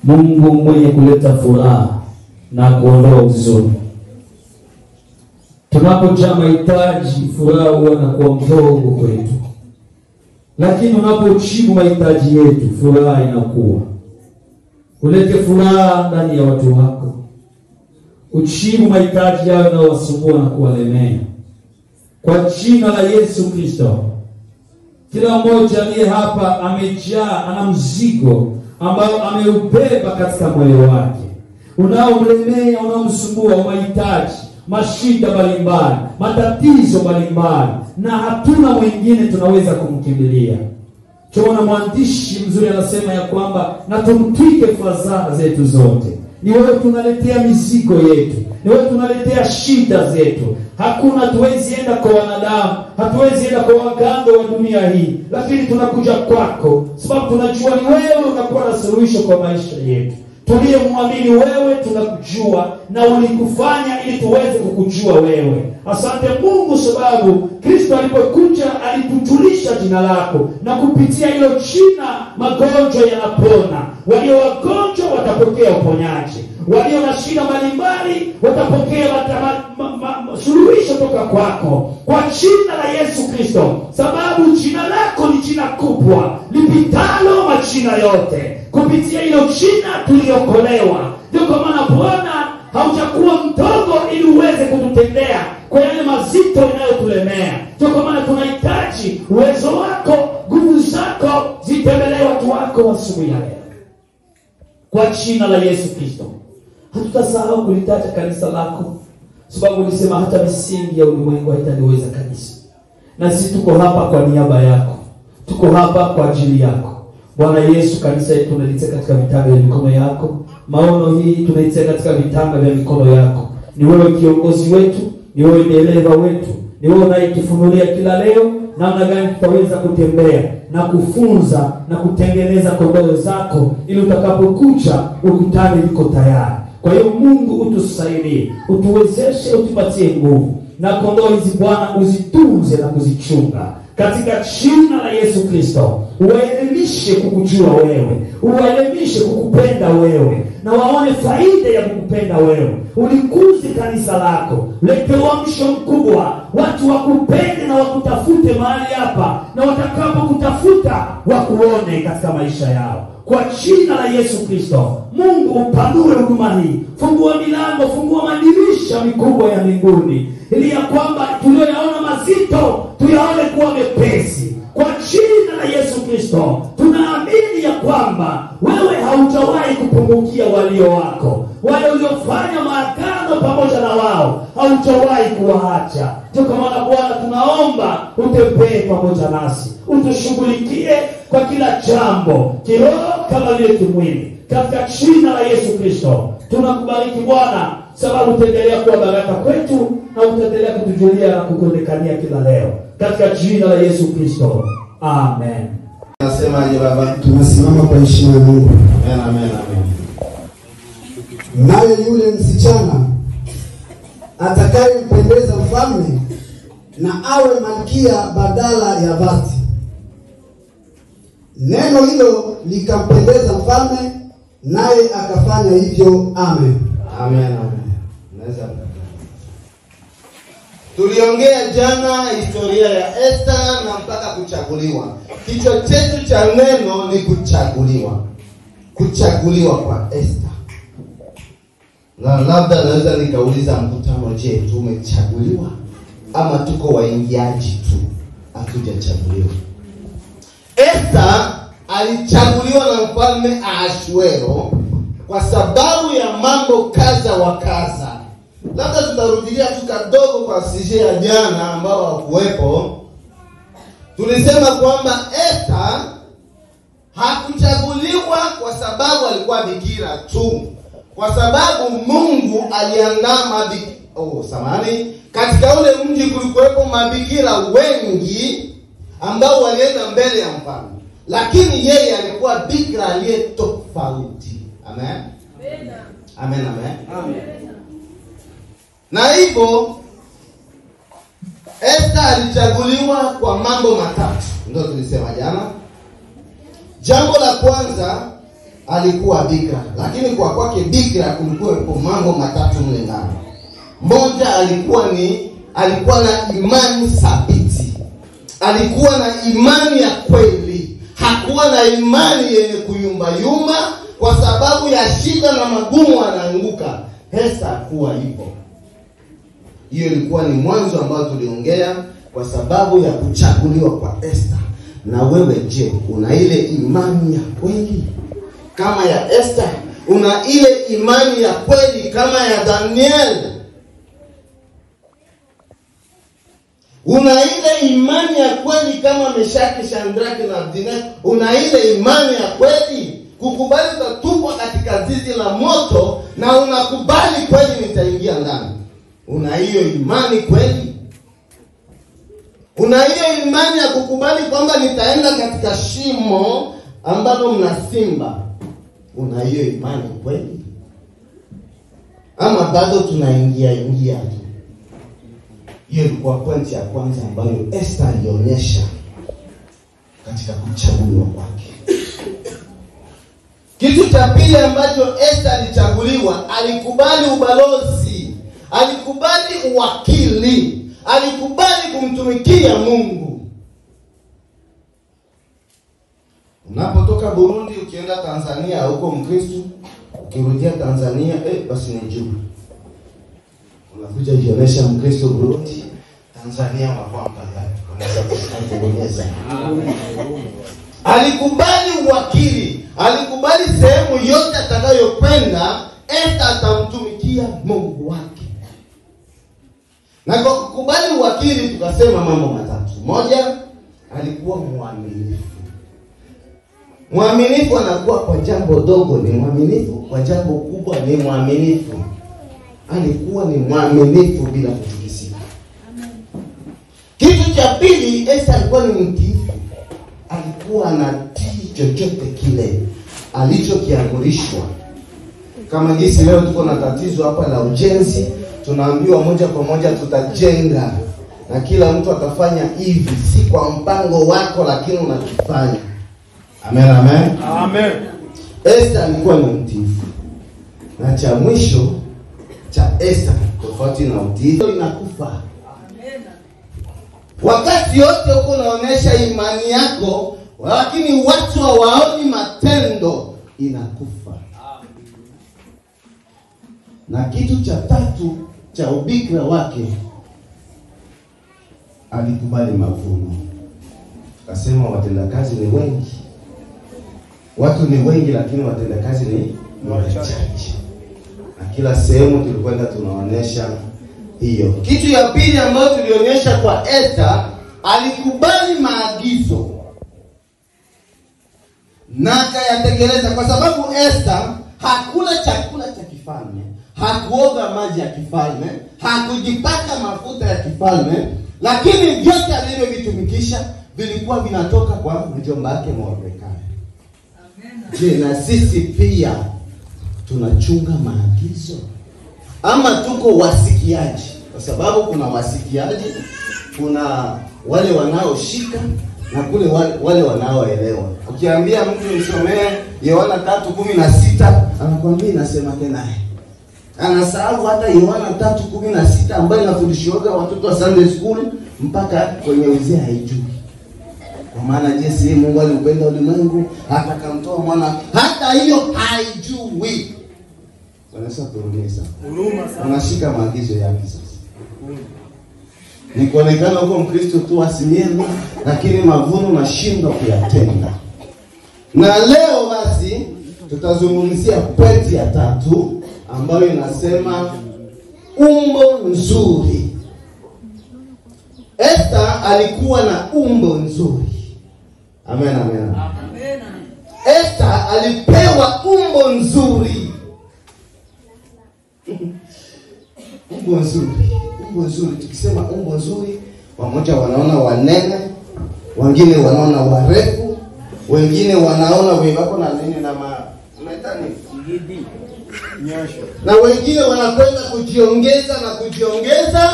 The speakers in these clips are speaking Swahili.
Mungu mwenye kuleta furaha na kuondoa huzuni. Tunapojaa mahitaji, furaha huwa na kuwa mdogo kwetu. Lakini unapojibu mahitaji yetu, furaha inakuwa. Ulete furaha ndani ya watu wako. Ujibu mahitaji yao na wasumbua na kuwalemea. Kwa jina la Yesu Kristo. Kila mmoja aliye hapa amejaa, ana mzigo ambao ameubeba katika moyo wake. Unaomlemea, unaomsumbua mahitaji, mashida mbalimbali, matatizo mbalimbali, na hatuna mwingine tunaweza kumkimbilia. Tunaona mwandishi mzuri anasema ya kwamba na tumtwike fadhaa zetu zote. Ni wewe tunaletea mizigo yetu. Ni wewe tunaletea shida zetu. Hakuna tuwezi enda kwa wanadamu, hatuwezi enda kwa waganga wa dunia hii, lakini tunakuja kwako sababu tunajua ni wewe unakuwa na suluhisho kwa maisha yetu. Tuliyemwamini wewe tunakujua na ulikufanya ili tuweze kukujua wewe. Asante Mungu sababu Kristo alipokuja alitujulisha jina lako, na kupitia hilo jina magonjwa yanapona. Walio wagonjwa watapokea uponyaji. Walio na shida mbalimbali watapokea suluhisho toka kwako. Kwa jina la Yesu Kristo, sababu jina lako ni jina kubwa lipitalo majina yote. Kupitia hilo jina tuliokolewa. Ndio kwa maana Bwana haujakuwa mdogo ili uweze kututendea kwa yale mazito yanayotulemea. Ndio kwa maana tunahitaji uwezo wako, nguvu zako zitembelee watu wako asubuhi ya leo. Kwa jina la Yesu Kristo. Hatutasahau kulitaja kanisa lako, sababu ulisema hata misingi ya ulimwengu haitaliweza kanisa. Na sisi tuko hapa kwa niaba yako. Tuko hapa kwa ajili yako. Bwana Yesu, kanisa yetu tunalitia katika vitanga vya mikono yako. Maono hii tunalitia katika vitanga vya mikono yako. Ni wewe kiongozi wetu, ni wewe dereva wetu, ni wewe unayetufunulia kila leo namna gani tutaweza kutembea na kufunza na kutengeneza kondoo zako, ili utakapokuja ukutane liko tayari. Kwa hiyo Mungu utusaidie, utuwezeshe, utupatie nguvu, na kondoo hizi Bwana uzitunze na kuzichunga. Katika jina la Yesu Kristo, uwaelimishe kukujua wewe, uwaelimishe kukupenda wewe, na waone faida ya kukupenda wewe. Ulikuze kanisa lako, lete uamsho mkubwa, watu wakupende na wakutafute mahali hapa, na watakapo kutafuta wakuone katika maisha yao. Kwa jina la Yesu Kristo, Mungu upanue huduma hii. Fungua milango, fungua madirisha mikubwa ya mbinguni, ili ya kwamba tulioyaona mazito tuyaone kuwa mepesi. Kwa jina la Yesu Kristo, tunaamini ya kwamba wewe haujawahi kupungukia walio wako. Wale uliofanya maagano pamoja na wao haujawahi kuwaacha. Ndio kwa maana Bwana tunaomba utembee pamoja nasi, utushughulikie kwa kila jambo, kiroho kama vile kimwili. Katika jina la Yesu Kristo tunakubariki Bwana, sababu utaendelea kuwa baraka kwetu na utaendelea kutujulia na kukuonekania kila leo. Katika jina la Yesu Kristo. Amen. Nasemaje baba? Tunasimama kwa heshima ya Mungu. Amen, amen, amen. Naye yule msichana atakayempendeza mfalme na awe malkia badala ya Vashti. Neno hilo likampendeza mfalme, naye akafanya hivyo. Amen. Amen, amen. Naweza. Tuliongea jana historia ya Esther na mpaka kuchaguliwa. Kichwa chetu cha neno ni kuchaguliwa. Kuchaguliwa kwa Esther. Na labda naweza nikauliza mkutano, je, tumechaguliwa ama tuko waingiaji tu, hatujachaguliwa? Esther alichaguliwa na mfalme Ahasuero kwa sababu ya mambo kadha wa kadha. Labda tutarudilia tu kidogo kwa sije ya jana ambao hawakuwepo. Tulisema kwamba Esther hakuchaguliwa kwa sababu alikuwa bikira tu, kwa sababu Mungu aliandaa katika ule mji kulikuwepo mabikira wengi ambao walienda mbele ya mfalme, lakini yeye alikuwa bikira aliye tofauti. Amen. Amen, amen. Amen. Na hivyo Esther alichaguliwa kwa mambo matatu, ndio tulisema jana. Jambo la kwanza, alikuwa bikira, lakini kwa kwake bikira kulikuwa mambo matatu mle ndani. Moja, alikuwa na imani thabiti, alikuwa na imani ya kweli, hakuwa na imani yenye kuyumbayumba kwa sababu ya shida na magumu anaanguka. Esther hakuwa hivyo. Hiyo ilikuwa ni mwanzo ambao tuliongea kwa sababu ya kuchaguliwa kwa Esther. Na wewe je, una ile imani ya kweli kama ya Esther? Una ile imani ya kweli kama ya Daniel? Una ile imani ya kweli kama Meshaki, Shadraka na Abednego? Una ile imani ya kweli kukubali utatupwa katika zizi la moto na unakubali kweli nitaingia ndani? Una hiyo imani kweli? Una hiyo imani ya kukubali kwamba nitaenda katika shimo ambalo mna simba? Una hiyo imani kweli? Ama bado tunaingia tu? Hiyo ilikuwa pointi ya kwanza ambayo Esther alionyesha katika kuchaguliwa kwake. Kitu cha pili ambacho Esther alichaguliwa, alikubali ubalozi, alikubali uwakili, alikubali kumtumikia Mungu. Unapotoka Burundi ukienda Tanzania huko Mkristo, ukirudia Tanzania basi ni juu. Unakuja jionyesha Mkristo Burundi, Tanzania mapamba yake. Unaweza kuongeza. Alikubali uwakili, alikubali sehemu yote atakayokwenda Esther atamtumikia Mungu wake. Na kwa kukubali uwakili tukasema mambo matatu. Moja, alikuwa mwaminifu. Mwaminifu anakuwa kwa jambo dogo ni mwaminifu, kwa jambo kubwa ni mwaminifu. Alikuwa ni mwaminifu bila kutikisika. Kitu cha pili, Esther alikuwa ni mtiifu. Alikuwa anatii chochote kile alichokiamrishwa. Kama jinsi leo tuko na tatizo hapa la ujenzi, tunaambiwa moja kwa moja tutajenga na kila mtu atafanya hivi, si kwa mpango wako lakini unakifanya. Amen, amen. Amen. Esther alikuwa ni mtiifu. Na cha mwisho cha Esther, tofauti na utiifu, inakufa. Amen. Wakati yote uko unaonesha imani yako, lakini watu hawaoni matendo, inakufa. Na kitu cha tatu cha ubikira wake, alikubali mavuno. Akasema watendakazi ni wengi. Watu ni wengi lakini watendakazi ni wachache. Na kila sehemu tulikwenda tunaonesha hiyo. Kitu ya pili ambayo tulionyesha kwa Esther, alikubali maagizo na akayatekeleza, kwa sababu Esther hakula chakula cha kifalme, hakuoga maji ya kifalme, hakujipaka mafuta ya kifalme, lakini vyote alivyovitumikisha vilikuwa vinatoka kwa mjomba wake Mordekai. Je, na sisi pia tunachunga maagizo ama tuko wasikiaji? Kwa sababu kuna wasikiaji, kuna wale wanaoshika na kule wale wanaoelewa. Ukiambia mtu nisomee Yohana 3:16, anakuambia inasema tena. Anasahau hata Yohana 3:16 ambayo inafundishwa watoto wa Sunday school mpaka kwenye uzee haijui. Kwa maana jinsi Mungu aliupenda ulimwengu hata akamtoa mwana, hata hiyo haijui. Wanasema turudie sana. Unashika maagizo yake sasa. Ni kuonekana huko Mkristo tu asilieni, lakini mavuno nashindwa kuyatenda. Na leo basi tutazungumzia pointi ya tatu ambayo inasema umbo nzuri. Esther alikuwa na umbo nzuri. Amen, amen. Amen. Esther alipewa umbo nzuri. Umbo nzuri. Umbo nzuri. Tukisema umbo nzuri, wamoja wanaona wanene, wengine wanaona warefu, wengine wanaona wako na nini na unaita nini? Nyosho. Na wengine wanakwenda kujiongeza na kujiongeza,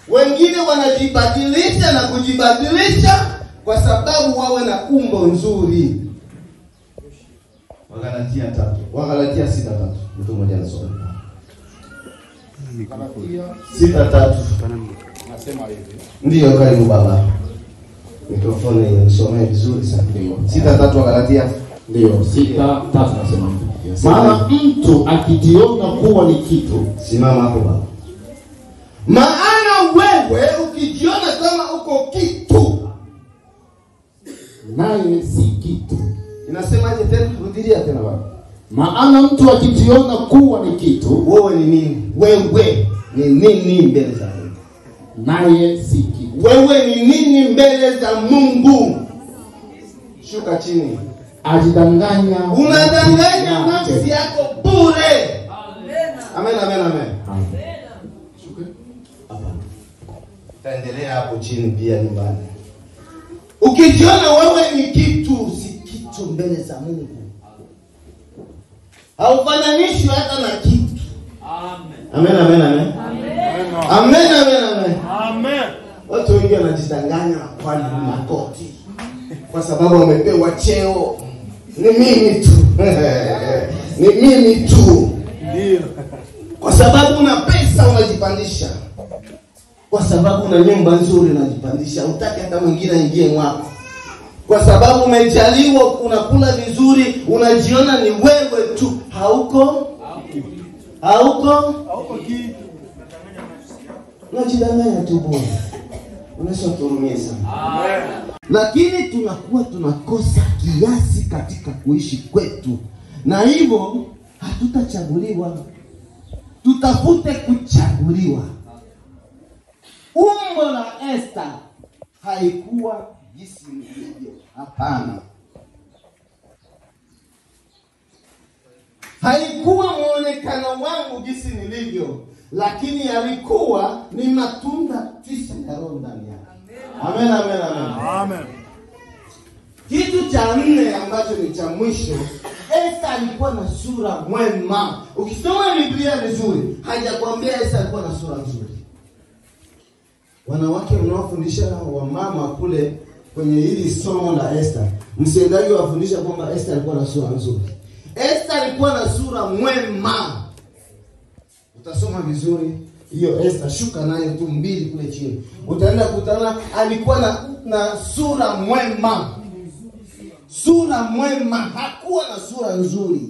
wengine wanajibadilisha na kujibadilisha kwa sababu wawe na umbo nzuri. Wagalatia 3. Wagalatia 6:3. Mtu mmoja anasoma. Galatia 6:3. nasema hivi. Ndio, karibu baba. Mikrofoni inasomea vizuri sana. 6:3 Wagalatia. Ndio, 6:3 nasema hivi. Maana mtu akijiona kuwa ni kitu, Simama hapo baba. Maana wewe ukijiona kama uko kitu, naye si kitu. inasemaje tena? Rudilia tena baba. Maana mtu akijiona kuwa ni kitu, Wewe ni nini? Wewe ni nini mbele za Mungu? naye si kitu. Wewe ni nini mbele za Mungu? Shuka chini. Ajidanganya, Unadanganya nafsi yako bure. Amen, amen, amen. Taendelea hapo chini pia nyumbani. Ukijiona wewe ni kitu, si kitu mbele za Mungu. Haufananishwi hata na kitu. Amen, amen, amen. Amen, amen, amen. Amen. Watu wengi wanajidanganya kwani ni makoti. Kwa sababu wamepewa cheo. Ni mimi tu. Ni mimi tu. Ndio. Kwa sababu una pesa unajipandisha. Kwa sababu una nyumba nzuri unajipandisha. Hutaki hata mwingine aingie mwako. Kwa sababu umejaliwa unakula vizuri, unajiona ni wewe tu. Hauko kitu. unajidanganya tu bwana. Unaweza kuhurumia sana. Lakini tunakuwa tunakosa kiasi katika kuishi kwetu. Na hivyo hatutachaguliwa. Tutafute kuchaguliwa. Umbo la Esther haikuwa jinsi ilivyo. Hapana. Haikuwa muonekano wangu jinsi nilivyo, lakini yalikuwa ni matunda tisa ya Roho ndani yake. Amen, amen, amen. Amen. Kitu cha 4 ambacho ni cha mwisho, Esther alikuwa na sura mwema. Ukisoma Biblia vizuri, hajakwambia Esther alikuwa na sura nzuri. Wanawake mnaofundisha wamama kule kwenye hili somo la Esther, msiendaje wafundisha kwamba Esther alikuwa na sura nzuri. Esther alikuwa na sura mwema. Utasoma vizuri hiyo Esther, shuka nayo tu 2 kule chini. Utaenda kutana alikuwa na sura mwema. Sura mwema, hakuwa na sura nzuri.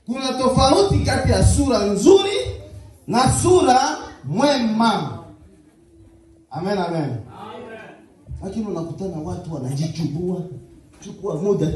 Kuna tofauti kati ya sura nzuri na sura mwema. Amen, amen. Lakini unakutana watu wanajichubua. Chukua moja